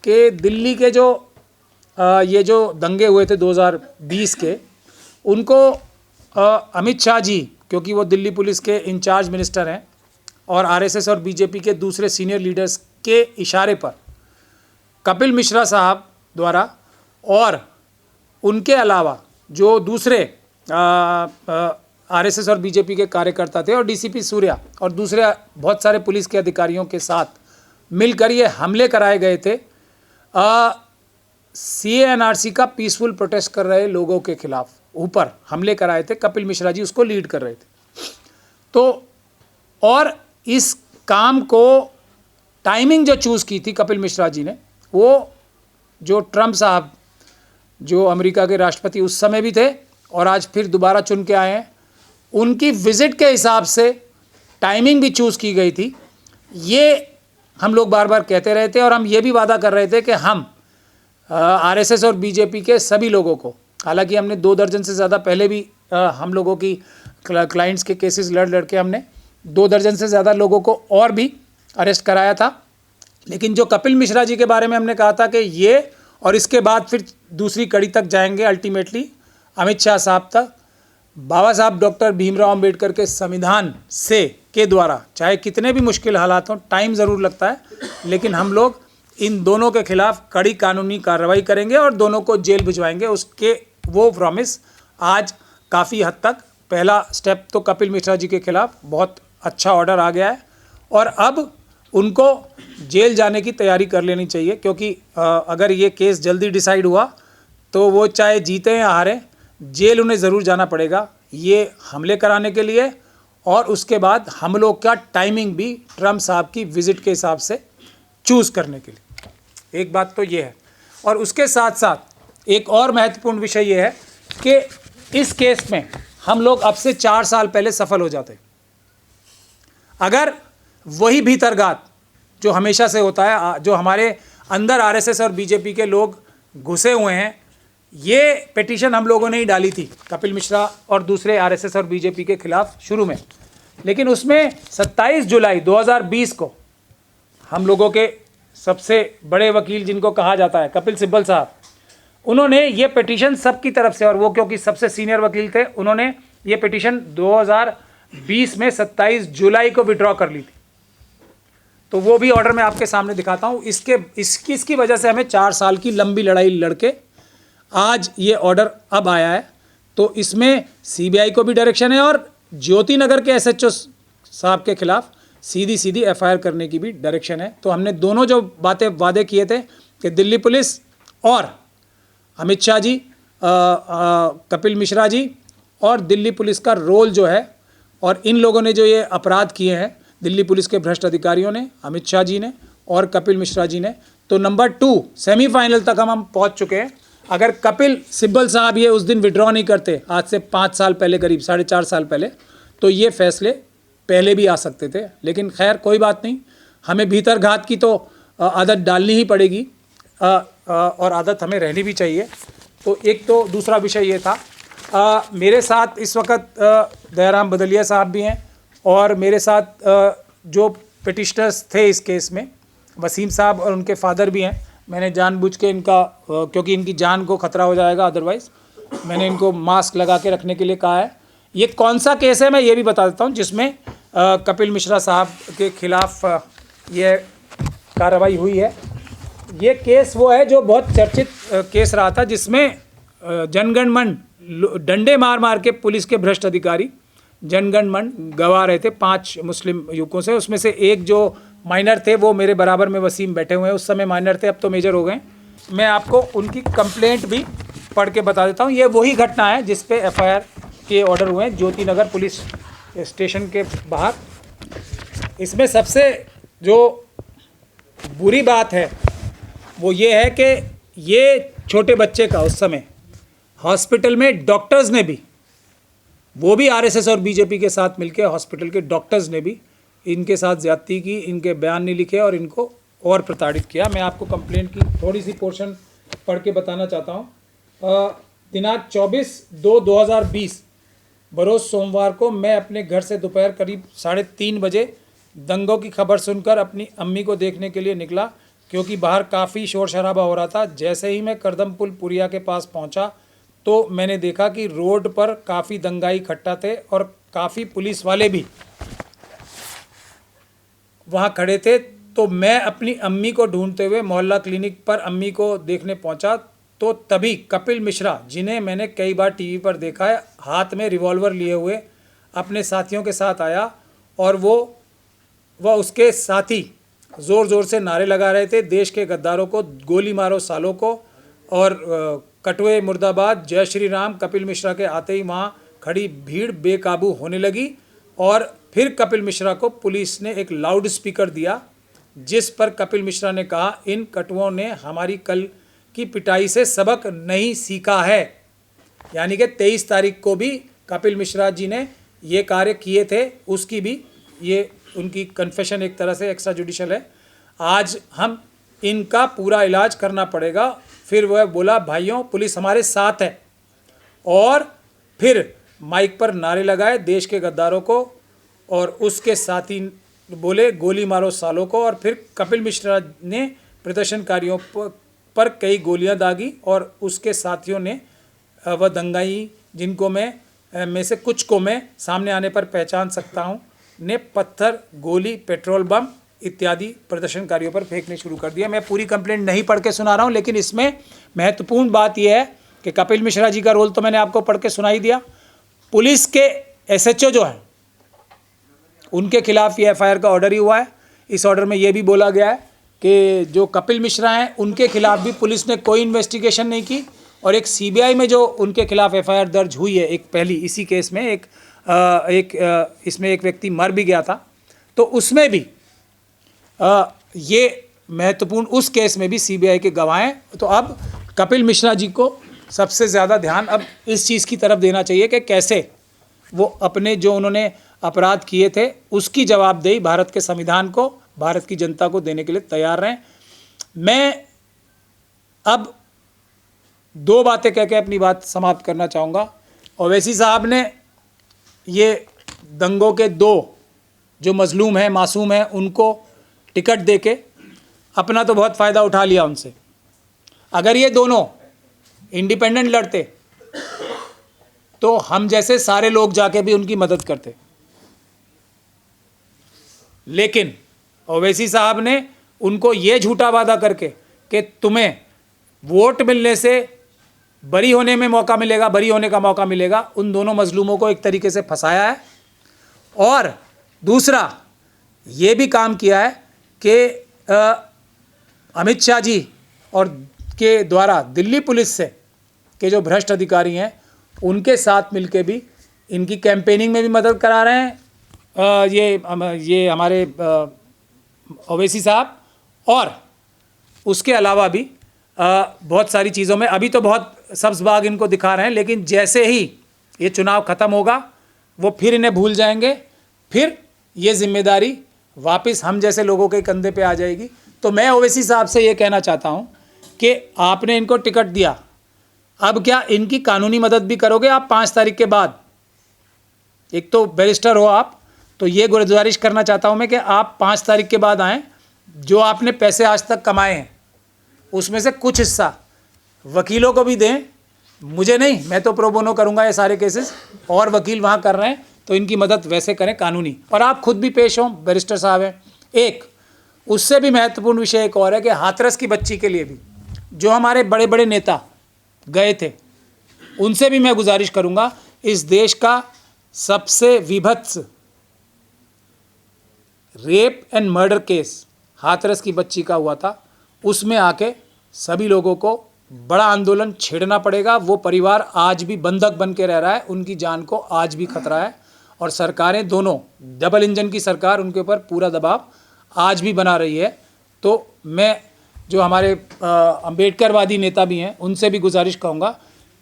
कि दिल्ली के जो ये जो दंगे हुए थे 2020 के, उनको अमित शाह जी, क्योंकि वो दिल्ली पुलिस के इंचार्ज मिनिस्टर हैं और आरएसएस और बीजेपी के दूसरे सीनियर लीडर्स के इशारे पर कपिल मिश्रा साहब द्वारा और उनके अलावा जो दूसरे आरएसएस और बीजेपी के कार्यकर्ता थे और डीसीपी सूर्या और दूसरे बहुत सारे पुलिस के अधिकारियों के साथ मिलकर ये हमले कराए गए थे CA/NRC का पीसफुल प्रोटेस्ट कर रहे लोगों के खिलाफ ऊपर हमले कराए थे। कपिल मिश्रा जी उसको लीड कर रहे थे। तो और इस काम को टाइमिंग जो चूज़ की थी कपिल मिश्रा जी ने, वो जो ट्रम्प साहब जो अमेरिका के राष्ट्रपति उस समय भी थे और आज फिर दोबारा चुन के आए हैं, उनकी विज़िट के हिसाब से टाइमिंग भी चूज़ की गई थी। ये हम लोग बार बार कहते रहे थे और हम ये भी वादा कर रहे थे कि हम आरएसएस और बीजेपी के सभी लोगों को, हालांकि हमने 2 दर्जन से ज़्यादा पहले भी हम लोगों की क्लाइंट्स के केसेस लड़ के हमने 2 दर्जन से ज़्यादा लोगों को और भी अरेस्ट कराया था। लेकिन जो कपिल मिश्रा जी के बारे में हमने कहा था कि ये और इसके बाद फिर दूसरी कड़ी तक जाएंगे, अल्टीमेटली अमित शाह साहब तक, बाबा साहब डॉक्टर भीमराव अंबेडकर के संविधान से के द्वारा, चाहे कितने भी मुश्किल हालात हों, टाइम ज़रूर लगता है, लेकिन हम लोग इन दोनों के खिलाफ कड़ी कानूनी कार्रवाई करेंगे और दोनों को जेल भिजवाएंगे। उसके वो प्रॉमिस आज काफ़ी हद तक पहला स्टेप तो कपिल मिश्रा जी के खिलाफ बहुत अच्छा ऑर्डर आ गया है और अब उनको जेल जाने की तैयारी कर लेनी चाहिए, क्योंकि अगर ये केस जल्दी डिसाइड हुआ तो वो चाहे जीते या हारे, जेल उन्हें ज़रूर जाना पड़ेगा ये हमले कराने के लिए और उसके बाद हमलों का टाइमिंग भी ट्रम्प साहब की विज़िट के हिसाब से चूज़ करने के लिए। एक बात तो ये है और उसके साथ साथ एक और महत्वपूर्ण विषय ये है कि इस केस में हम लोग अब से 4 साल पहले सफल हो जाते। अगर वही भीतरघात जो हमेशा से होता है, जो हमारे अंदर आरएसएस और बीजेपी के लोग घुसे हुए हैं, ये पिटीशन हम लोगों ने ही डाली थी कपिल मिश्रा और दूसरे आरएसएस और बीजेपी के खिलाफ शुरू में, लेकिन उसमें 27 जुलाई 2020 को हम लोगों के सबसे बड़े वकील जिनको कहा जाता है कपिल सिब्बल साहब, उन्होंने ये पिटीशन सबकी तरफ से, और वो क्योंकि सबसे सीनियर वकील थे, उन्होंने ये पिटीशन 2020 में 27 जुलाई को विड्रॉ कर ली थी। तो वो भी ऑर्डर मैं आपके सामने दिखाता हूँ। इसकी वजह से हमें 4 साल की लंबी लड़ाई लड़के आज ये ऑर्डर अब आया है। तो इसमें सीबीआई को भी डायरेक्शन है और ज्योति नगर के एसएचओ साहब के खिलाफ सीधी एफआईआर करने की भी डायरेक्शन है। तो हमने दोनों जो वादे किए थे कि दिल्ली पुलिस और अमित शाह जी, कपिल मिश्रा जी और दिल्ली पुलिस का रोल जो है, और इन लोगों ने जो ये अपराध किए हैं, दिल्ली पुलिस के भ्रष्ट अधिकारियों ने, अमित शाह जी ने और कपिल मिश्रा जी ने, तो नंबर 2 सेमीफाइनल तक हम पहुंच चुके हैं। अगर कपिल सिब्बल साहब ये उस दिन विड्रॉ नहीं करते, आज से 5 साल पहले, करीब 4.5 साल पहले, तो ये फैसले पहले भी आ सकते थे। लेकिन खैर कोई बात नहीं, हमें भीतरघात की तो आदत डालनी ही पड़ेगी और आदत हमें रहनी भी चाहिए। तो एक तो दूसरा विषय ये था। मेरे साथ इस वक्त दयाराम बदलिया साहब भी हैं और मेरे साथ जो पिटिशनर्स थे इस केस में वसीम साहब और उनके फादर भी हैं। मैंने जानबूझ के इनका, क्योंकि इनकी जान को खतरा हो जाएगा अदरवाइज़, मैंने इनको मास्क लगा के रखने के लिए कहा है। ये कौन सा केस है मैं ये भी बता देता हूँ, जिसमें कपिल मिश्रा साहब के खिलाफ ये कार्रवाई हुई है। ये केस वो है जो बहुत चर्चित केस रहा था, जिसमें जनगण मन डंडे मार मार के पुलिस के भ्रष्ट अधिकारी जनगण मन गवा रहे थे 5 मुस्लिम युवकों से। उसमें से एक जो माइनर थे, वो मेरे बराबर में वसीम बैठे हुए हैं, उस समय माइनर थे, अब तो मेजर हो गए। मैं आपको उनकी कंप्लेंट भी पढ़ के बता देता हूँ। ये वही घटना है जिस पे एफआईआर के ऑर्डर हुए हैं ज्योति नगर पुलिस स्टेशन के बाहर। इसमें सबसे जो बुरी बात है वो ये है कि ये छोटे बच्चे का उस समय हॉस्पिटल में डॉक्टर्स ने भी, वो भी आरएसएस और बीजेपी के साथ मिलकर हॉस्पिटल के डॉक्टर्स ने भी इनके साथ ज़्यादती की, इनके बयान नहीं लिखे और इनको और प्रताड़ित किया। मैं आपको कंप्लेंट की थोड़ी सी पोर्शन पढ़ के बताना चाहता हूँ। दिनांक 24/2/2020 बरोज़ सोमवार को मैं अपने घर से दोपहर करीब 3:30 बजे दंगों की खबर सुनकर अपनी अम्मी को देखने के लिए निकला। क्योंकि बाहर काफ़ी शोर शराबा हो रहा था। जैसे ही मैं करदम पुल पुरिया के पास पहुंचा तो मैंने देखा कि रोड पर काफ़ी दंगाई इकट्ठा थे और काफ़ी पुलिस वाले भी वहाँ खड़े थे। तो मैं अपनी अम्मी को ढूंढते हुए मोहल्ला क्लिनिक पर अम्मी को देखने पहुँचा तो तभी कपिल मिश्रा, जिन्हें मैंने कई बार टीवी पर देखा है, हाथ में रिवॉल्वर लिए हुए अपने साथियों के साथ आया और वह उसके साथी ज़ोर ज़ोर से नारे लगा रहे थे, देश के गद्दारों को गोली मारो सालों को, और कटवे मुर्दाबाद, जय श्री राम। कपिल मिश्रा के आते ही वहाँ खड़ी भीड़ बेकाबू होने लगी और फिर कपिल मिश्रा को पुलिस ने एक लाउड स्पीकर दिया, जिस पर कपिल मिश्रा ने कहा, इन कटुओं ने हमारी कल की पिटाई से सबक नहीं सीखा है। यानी कि 23 तारीख को भी कपिल मिश्रा जी ने ये कार्य किए थे, उसकी भी ये उनकी कन्फेशन एक तरह से एक्स्ट्रा जुडिशल है। आज हम इनका पूरा इलाज करना पड़ेगा। फिर वह बोला, भाइयों पुलिस हमारे साथ है, और फिर माइक पर नारे लगाए देश के गद्दारों को, और उसके साथी बोले गोली मारो सालों को। और फिर कपिल मिश्रा ने प्रदर्शनकारियों पर कई गोलियां दागी और उसके साथियों ने वह दंगाई, जिनको में से कुछ को मैं सामने आने पर पहचान सकता हूं, ने पत्थर, गोली, पेट्रोल बम इत्यादि प्रदर्शनकारियों पर फेंकने शुरू कर दिया। मैं पूरी कंप्लेंट नहीं पढ़ के सुना रहा हूं, लेकिन इसमें महत्वपूर्ण बात यह है कि कपिल मिश्रा जी का रोल तो मैंने आपको पढ़ के सुनाई दिया। पुलिस के एसएचओ जो हैं, उनके खिलाफ ये एफआईआर का ऑर्डर ही हुआ है। इस ऑर्डर में यह भी बोला गया है कि जो कपिल मिश्रा हैं उनके खिलाफ भी पुलिस ने कोई इन्वेस्टिगेशन नहीं की, और एक सीबीआई में जो उनके खिलाफ एफआईआर दर्ज हुई है, एक पहली इसी केस में इसमें एक व्यक्ति मर भी गया था, तो उसमें भी ये महत्वपूर्ण, उस केस में भी सीबीआई के गवाह हैं। तो अब कपिल मिश्रा जी को सबसे ज़्यादा ध्यान अब इस चीज़ की तरफ देना चाहिए कि कैसे वो अपने जो उन्होंने अपराध किए थे उसकी जवाबदेही भारत के संविधान को, भारत की जनता को देने के लिए तैयार रहें। मैं अब 2 बातें कह के अपनी बात समाप्त करना चाहूँगा। ओवैसी साहब ने ये दंगों के 2 जो मजलूम हैं, मासूम हैं, उनको टिकट देके अपना तो बहुत फ़ायदा उठा लिया उनसे। अगर ये दोनों इंडिपेंडेंट लड़ते तो हम जैसे सारे लोग जाके भी उनकी मदद करते, लेकिन ओवैसी साहब ने उनको ये झूठा वादा करके कि तुम्हें वोट मिलने से बरी होने में मौका मिलेगा, बरी होने का मौका मिलेगा, उन दोनों मजलूमों को एक तरीके से फंसाया है। और दूसरा ये भी काम किया है कि अमित शाह जी और के द्वारा दिल्ली पुलिस से के जो भ्रष्ट अधिकारी हैं उनके साथ मिलके भी इनकी कैंपेनिंग में भी मदद करा रहे हैं ये हमारे ओवैसी साहब, और उसके अलावा भी बहुत सारी चीज़ों में अभी तो बहुत सब्ज़ बाग इनको दिखा रहे हैं, लेकिन जैसे ही ये चुनाव ख़त्म होगा वो फिर इन्हें भूल जाएंगे, फिर ये जिम्मेदारी वापस हम जैसे लोगों के कंधे पे आ जाएगी। तो मैं ओवैसी साहब से ये कहना चाहता हूँ कि आपने इनको टिकट दिया, अब क्या इनकी कानूनी मदद भी करोगे आप 5 तारीख के बाद? एक तो बैरिस्टर हो आप, तो ये गुजारिश करना चाहता हूँ मैं कि आप 5 तारीख के बाद आएँ। जो आपने पैसे आज तक कमाए हैं उसमें से कुछ हिस्सा वकीलों को भी दें, मुझे नहीं, मैं तो प्रो बोनो करूँगा ये सारे केसेस, और वकील वहाँ कर रहे हैं तो इनकी मदद वैसे करें कानूनी, और आप खुद भी पेश हों, बैरिस्टर साहब हैं। एक उससे भी महत्वपूर्ण विषय एक और है कि हाथरस की बच्ची के लिए भी जो हमारे बड़े बड़े नेता गए थे, उनसे भी मैं गुजारिश करूँगा, इस देश का सबसे विभत्स rape and murder case Hathras की बच्ची का हुआ था, उसमें आके सभी लोगों को बड़ा आंदोलन छेड़ना पड़ेगा। वो परिवार आज भी बंधक बन के रह रहा है, उनकी जान को आज भी खतरा है, और सरकारें दोनों, डबल इंजन की सरकार उनके ऊपर पूरा दबाव आज भी बना रही है। तो मैं जो हमारे अम्बेडकरवादी नेता भी हैं उनसे भी गुजारिश कहूँगा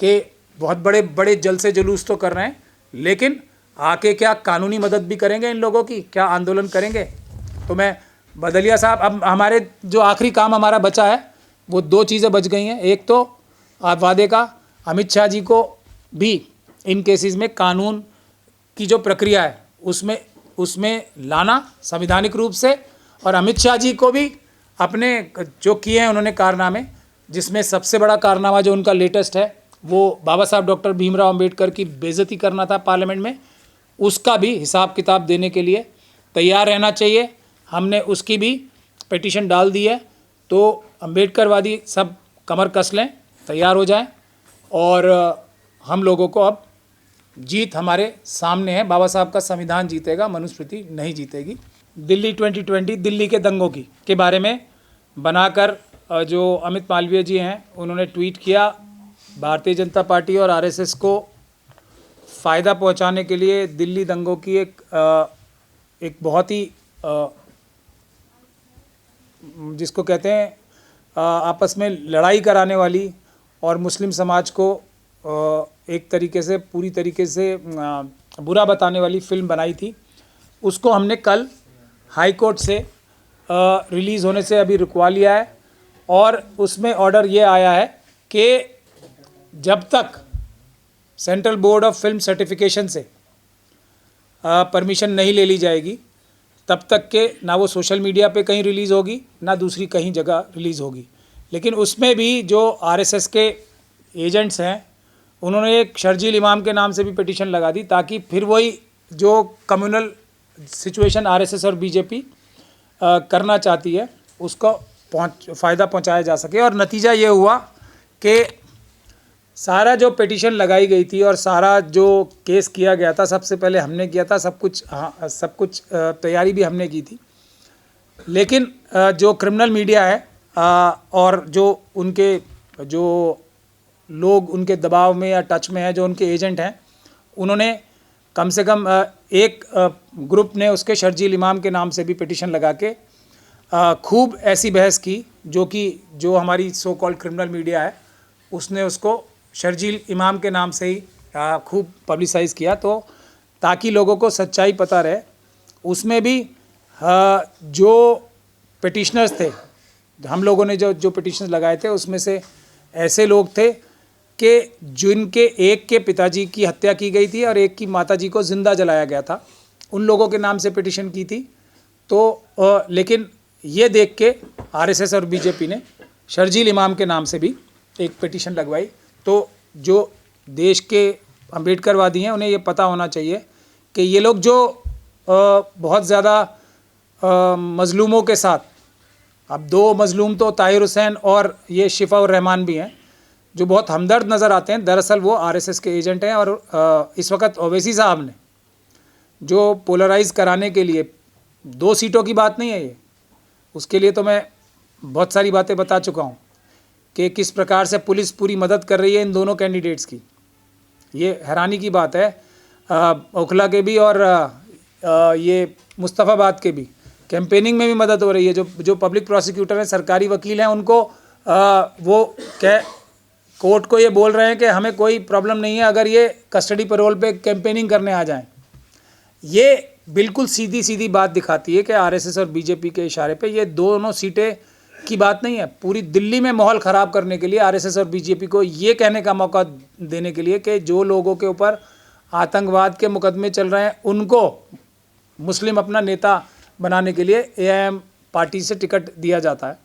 कि बहुत बड़े बड़े जल से जुलूस तो कर रहे हैं, लेकिन आके क्या कानूनी मदद भी करेंगे इन लोगों की, क्या आंदोलन करेंगे? तो मैं बदलिया साहब, अब हमारे जो आखिरी काम हमारा बचा है वो 2 चीज़ें बच गई हैं। एक तो आप वादे का अमित शाह जी को भी इन केसेस में कानून की जो प्रक्रिया है उसमें लाना संवैधानिक रूप से, और अमित शाह जी को भी अपने जो किए हैं उन्होंने कारनामे, जिसमें सबसे बड़ा कारनामा जो उनका लेटेस्ट है वो बाबा साहब डॉक्टर भीमराव अंबेडकर की बेइज्जती करना था पार्लियामेंट में, उसका भी हिसाब किताब देने के लिए तैयार रहना चाहिए। हमने उसकी भी पिटीशन डाल दी है। तो अंबेडकरवादी सब कमर कस लें, तैयार हो जाएं, और हम लोगों को अब जीत हमारे सामने है। बाबा साहब का संविधान जीतेगा, मनुस्मृति नहीं जीतेगी। दिल्ली 2020 दिल्ली के दंगों के बारे में बनाकर जो अमित मालवीय जी हैं उन्होंने ट्वीट किया, भारतीय जनता पार्टी और आरएसएस को फ़ायदा पहुंचाने के लिए दिल्ली दंगों की एक बहुत ही जिसको कहते हैं आपस में लड़ाई कराने वाली और मुस्लिम समाज को एक तरीके से पूरी तरीके से बुरा बताने वाली फ़िल्म बनाई थी। उसको हमने कल हाई कोर्ट से रिलीज़ होने से अभी रुकवा लिया है, और उसमें ऑर्डर ये आया है कि जब तक central board of film certification से परमिशन नहीं ले ली जाएगी तब तक के ना वो सोशल मीडिया पे कहीं रिलीज़ होगी ना दूसरी कहीं जगह रिलीज़ होगी। लेकिन उसमें भी जो आरएसएस के एजेंट्स हैं उन्होंने एक शर्जील इमाम के नाम से भी पिटीशन लगा दी, ताकि फिर वही जो कम्युनल सिचुएशन आरएसएस और बीजेपी करना चाहती है उसको फ़ायदा पहुंचाया जा सके। और नतीजा ये हुआ कि सारा जो पिटीशन लगाई गई थी और सारा जो केस किया गया था, सबसे पहले हमने किया था, सब कुछ तैयारी भी हमने की थी। लेकिन जो क्रिमिनल मीडिया है और जो उनके जो लोग उनके दबाव में या टच में है, जो उनके एजेंट हैं, उन्होंने कम से कम एक ग्रुप ने उसके शर्जील इमाम के नाम से भी पिटीशन लगा के खूब ऐसी बहस की जो हमारी सो कॉल्ड क्रिमिनल मीडिया है उसने उसको शर्जील इमाम के नाम से ही खूब पब्लिसाइज़ किया, तो ताकि लोगों को सच्चाई पता रहे। उसमें भी जो पिटिशनर्स थे, हम लोगों ने जो पिटिशन लगाए थे, उसमें से ऐसे लोग थे कि जिनके एक के पिताजी की हत्या की गई थी और एक की माताजी को ज़िंदा जलाया गया था, उन लोगों के नाम से पिटिशन की थी। तो लेकिन ये देख के आरएसएस और बीजेपी ने शर्जील इमाम के नाम से भी एक पिटिशन लगवाई। तो जो देश के अंबेडकरवादी हैं उन्हें ये पता होना चाहिए कि ये लोग जो बहुत ज़्यादा मज़लूमों के साथ, अब दो मज़लूम तो ताहिर हुसैन और ये शिफा रहमान भी हैं, जो बहुत हमदर्द नज़र आते हैं, दरअसल वो आरएसएस के एजेंट हैं। और इस वक्त ओवैसी साहब ने जो पोलराइज़ कराने के लिए 2 सीटों की बात नहीं है ये, उसके लिए तो मैं बहुत सारी बातें बता चुका हूँ कि किस प्रकार से पुलिस पूरी मदद कर रही है इन दोनों कैंडिडेट्स की। ये हैरानी की बात है। ओखला के भी और ये मुस्तफ़ाबाद के भी कैंपेनिंग में भी मदद हो रही है। जो पब्लिक प्रोसिक्यूटर हैं, सरकारी वकील हैं, उनको वो कोर्ट को ये बोल रहे हैं कि हमें कोई प्रॉब्लम नहीं है अगर ये कस्टडी पैरोल पे कैंपेनिंग करने आ जाएं। ये बिल्कुल सीधी सीधी बात दिखाती है कि आरएसएस और बीजेपी के इशारे पे ये दोनों सीटें की बात नहीं है। पूरी दिल्ली में माहौल ख़राब करने के लिए आरएसएस और बीजेपी को ये कहने का मौका देने के लिए कि जो लोगों के ऊपर आतंकवाद के मुकदमे चल रहे हैं उनको मुस्लिम अपना नेता बनाने के लिए एआईएम पार्टी से टिकट दिया जाता है।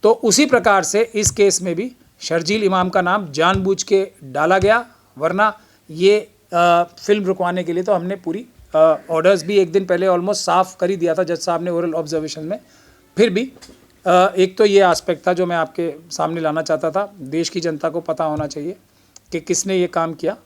तो उसी प्रकार से इस केस में भी शर्जील इमाम का नाम जानबूझ के डाला गया, वरना ये फिल्म रुकवाने के लिए तो हमने पूरी ऑर्डर्स भी एक दिन पहले ऑलमोस्ट साफ़ कर ही दिया था जज साहब ने ओरल ऑब्जर्वेशन में। फिर भी एक तो ये एस्पेक्ट था जो मैं आपके सामने लाना चाहता था। देश की जनता को पता होना चाहिए कि किसने ये काम किया।